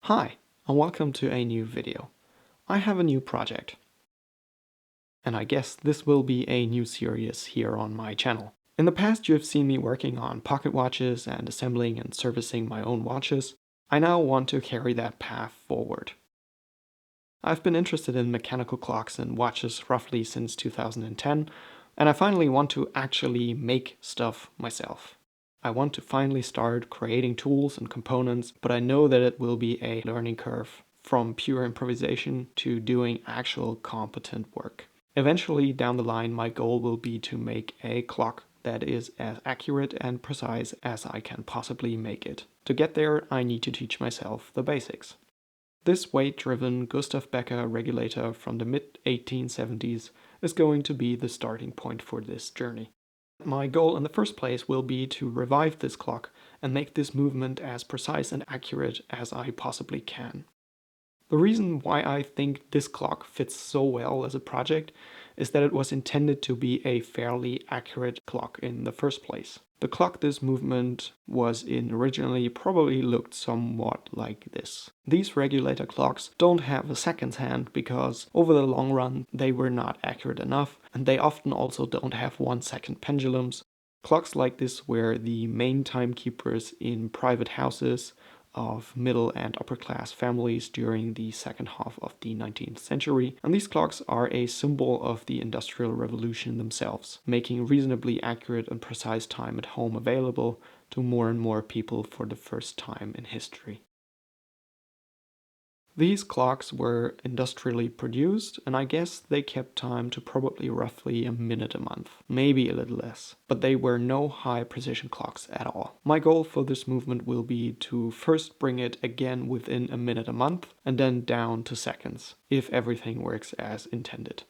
Hi, and welcome to a new video. I have a new project, and I guess this will be a new series here on my channel. In the past you have seen me working on pocket watches and assembling and servicing my own watches. I now want to carry that path forward. I've been interested in mechanical clocks and watches roughly since 2010, and I finally want to actually make stuff myself. I want to finally start creating tools and components, but I know that it will be a learning curve from pure improvisation to doing actual competent work. Eventually, down the line, my goal will be to make a clock that is as accurate and precise as I can possibly make it. To get there, I need to teach myself the basics. This weight-driven Gustav Becker regulator from the mid-1870s is going to be the starting point for this journey. My goal in the first place will be to revive this clock and make this movement as precise and accurate as I possibly can. The reason why I think this clock fits so well as a project is that it was intended to be a fairly accurate clock in the first place. The clock this movement was in originally probably looked somewhat like this. These regulator clocks don't have a seconds hand because over the long run they were not accurate enough, and they often also don't have 1-second pendulums. Clocks like this were the main timekeepers in private houses of middle and upper class families during the second half of the 19th century, and these clocks are a symbol of the Industrial Revolution themselves, making reasonably accurate and precise time at home available to more and more people for the first time in history. These clocks were industrially produced, and I guess they kept time to probably roughly a minute a month, maybe a little less, but they were no high precision clocks at all. My goal for this movement will be to first bring it again within a minute a month, and then down to seconds, if everything works as intended.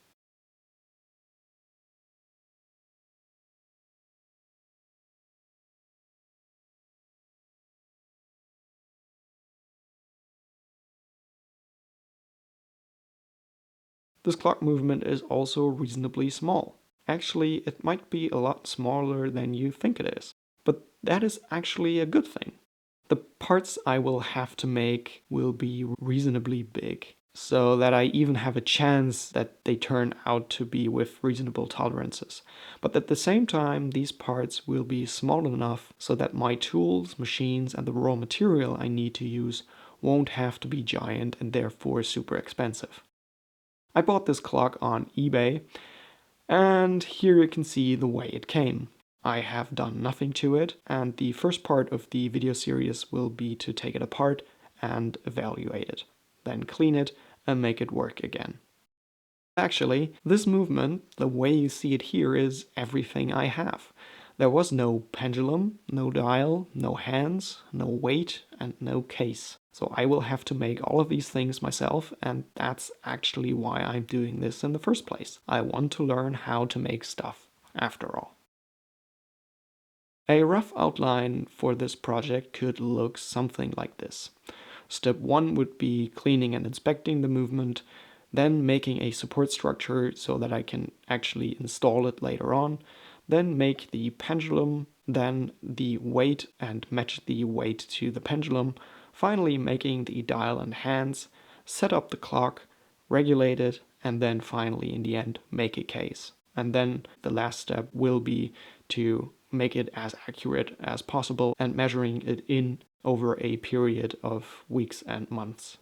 This clock movement is also reasonably small. Actually, it might be a lot smaller than you think it is, but that is actually a good thing. The parts I will have to make will be reasonably big, so that I even have a chance that they turn out to be with reasonable tolerances. But at the same time, these parts will be small enough so that my tools, machines, and the raw material I need to use won't have to be giant and therefore super expensive. I bought this clock on eBay, and here you can see the way it came. I have done nothing to it, and the first part of the video series will be to take it apart and evaluate it, then clean it and make it work again. Actually, this movement, the way you see it here, is everything I have. There was no pendulum, no dial, no hands, no weight, and no case. So I will have to make all of these things myself, and that's actually why I'm doing this in the first place. I want to learn how to make stuff, after all. A rough outline for this project could look something like this. Step 1 would be cleaning and inspecting the movement, then making a support structure so that I can actually install it later on, then make the pendulum, then the weight and match the weight to the pendulum, finally making the dial and hands, set up the clock, regulate it, and then finally in the end make a case. And then the last step will be to make it as accurate as possible and measuring it in over a period of weeks and months.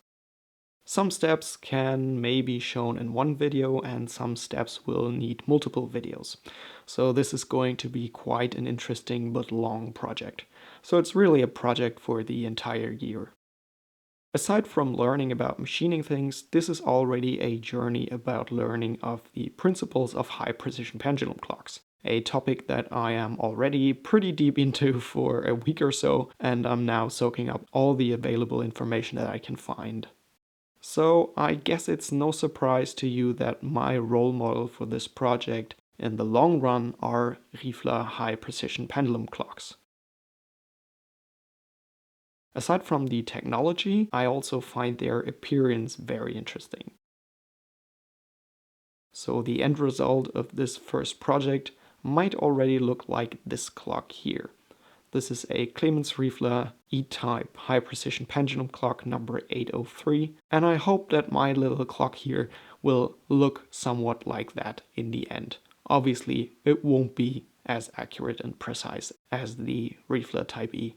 Some steps can maybe be shown in one video, and some steps will need multiple videos. So this is going to be quite an interesting but long project. So it's really a project for the entire year. Aside from learning about machining things, this is already a journey about learning of the principles of high precision pendulum clocks. A topic that I am already pretty deep into for a week or so, and I'm now soaking up all the available information that I can find. So I guess it's no surprise to you that my role model for this project in the long run are Riefler high precision pendulum clocks. Aside from the technology, I also find their appearance very interesting. So the end result of this first project might already look like this clock here. This is a Clemens Riefler E-type high precision pendulum clock number 803, and I hope that my little clock here will look somewhat like that in the end. Obviously, it won't be as accurate and precise as the Riefler Type E.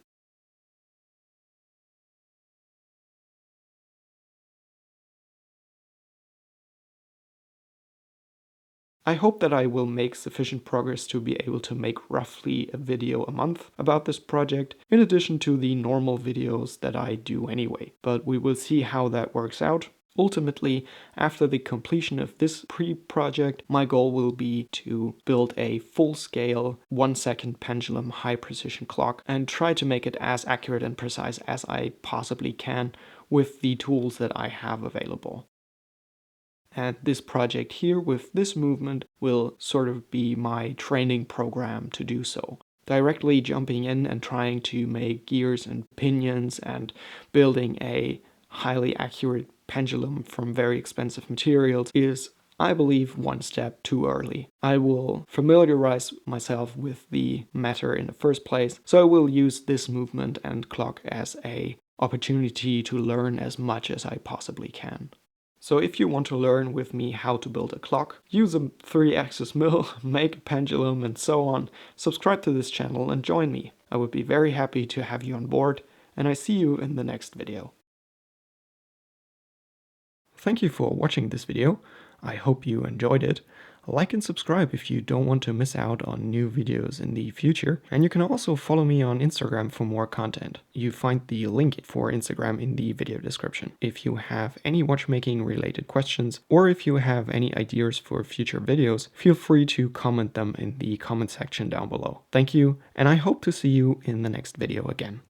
I hope that I will make sufficient progress to be able to make roughly a video a month about this project, in addition to the normal videos that I do anyway. But we will see how that works out. Ultimately, after the completion of this pre-project, my goal will be to build a full-scale 1-second pendulum high-precision clock and try to make it as accurate and precise as I possibly can with the tools that I have available. And this project here with this movement will sort of be my training program to do so. Directly jumping in and trying to make gears and pinions and building a highly accurate pendulum from very expensive materials is, I believe, one step too early. I will familiarize myself with the matter in the first place, so I will use this movement and clock as an opportunity to learn as much as I possibly can. So if you want to learn with me how to build a clock, use a 3-axis mill, make a pendulum and so on, subscribe to this channel and join me. I would be very happy to have you on board, and I see you in the next video. Thank you for watching this video. I hope you enjoyed it. Like and subscribe if you don't want to miss out on new videos in the future. And you can also follow me on Instagram for more content. You find the link for Instagram in the video description. If you have any watchmaking related questions, or if you have any ideas for future videos, feel free to comment them in the comment section down below. Thank you, and I hope to see you in the next video again.